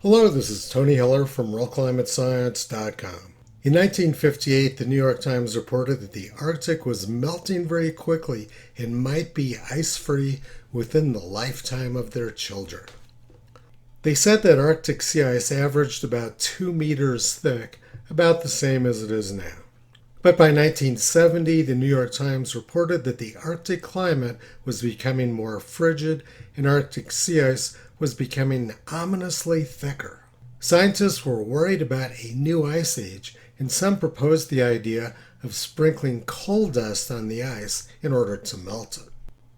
Hello, this is Tony Heller from RealClimateScience.com. In 1958, the New York Times reported that the Arctic was melting very quickly and might be ice-free within the lifetime of their children. They said that Arctic sea ice averaged about 2 meters thick, about the same as it is now. But by 1970, the New York Times reported that the Arctic climate was becoming more frigid and Arctic sea ice was becoming ominously thicker. Scientists were worried about a new ice age, and some proposed the idea of sprinkling coal dust on the ice in order to melt it.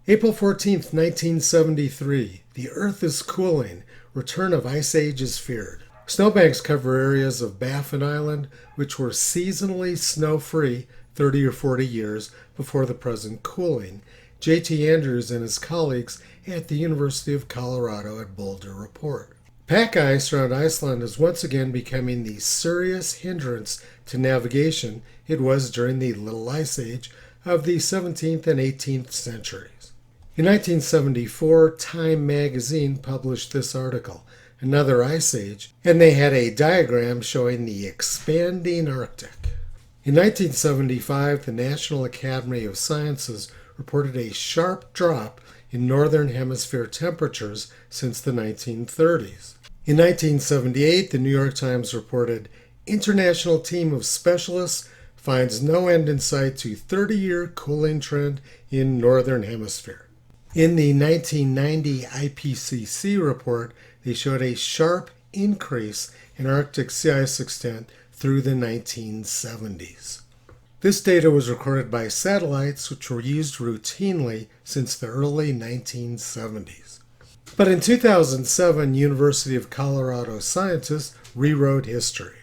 April 14, 1973, the Earth is cooling. Return of ice age is feared. Snowbanks cover areas of Baffin Island, which were seasonally snow-free 30 or 40 years before the present cooling. J.T. Andrews and his colleagues at the University of Colorado at Boulder report. Pack ice around Iceland is once again becoming the serious hindrance to navigation it was during the Little Ice Age of the 17th and 18th centuries. In 1974, Time magazine published this article, Another Ice Age, and they had a diagram showing the expanding Arctic. In 1975, the National Academy of Sciences reported a sharp drop in Northern Hemisphere temperatures since the 1930s. In 1978, the New York Times reported, International team of specialists finds no end in sight to 30-year cooling trend in Northern Hemisphere. In the 1990 IPCC report, they showed a sharp increase in Arctic sea ice extent through the 1970s. This data was recorded by satellites which were used routinely since the early 1970s. But in 2007, University of Colorado scientists rewrote history.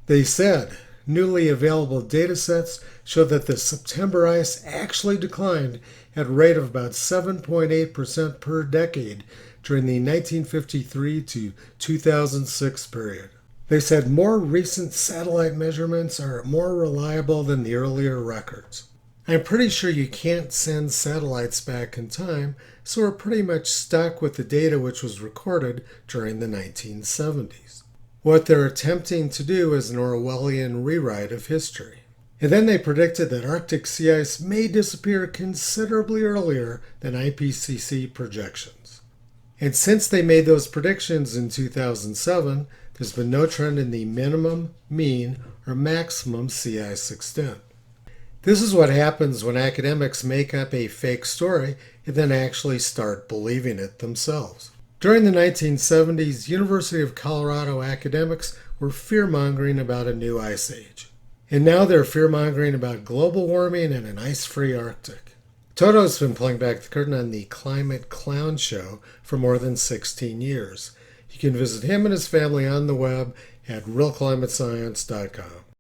They said newly available datasets show that the September ice actually declined at a rate of about 7.8% per decade during the 1953 to 2006 period. They said more recent satellite measurements are more reliable than the earlier records. I'm pretty sure you can't send satellites back in time, so we're pretty much stuck with the data which was recorded during the 1970s. What they're attempting to do is an Orwellian rewrite of history. And then they predicted that Arctic sea ice may disappear considerably earlier than IPCC projections. And since they made those predictions in 2007, there's been no trend in the minimum, mean, or maximum sea ice extent. This is what happens when academics make up a fake story and then actually start believing it themselves. During the 1970s, University of Colorado academics were fear-mongering about a new ice age. And now they're fear-mongering about global warming and an ice-free Arctic. Toto's been pulling back the curtain on the Climate Clown Show for more than 16 years. You can visit him and his family on the web at realclimatescience.com.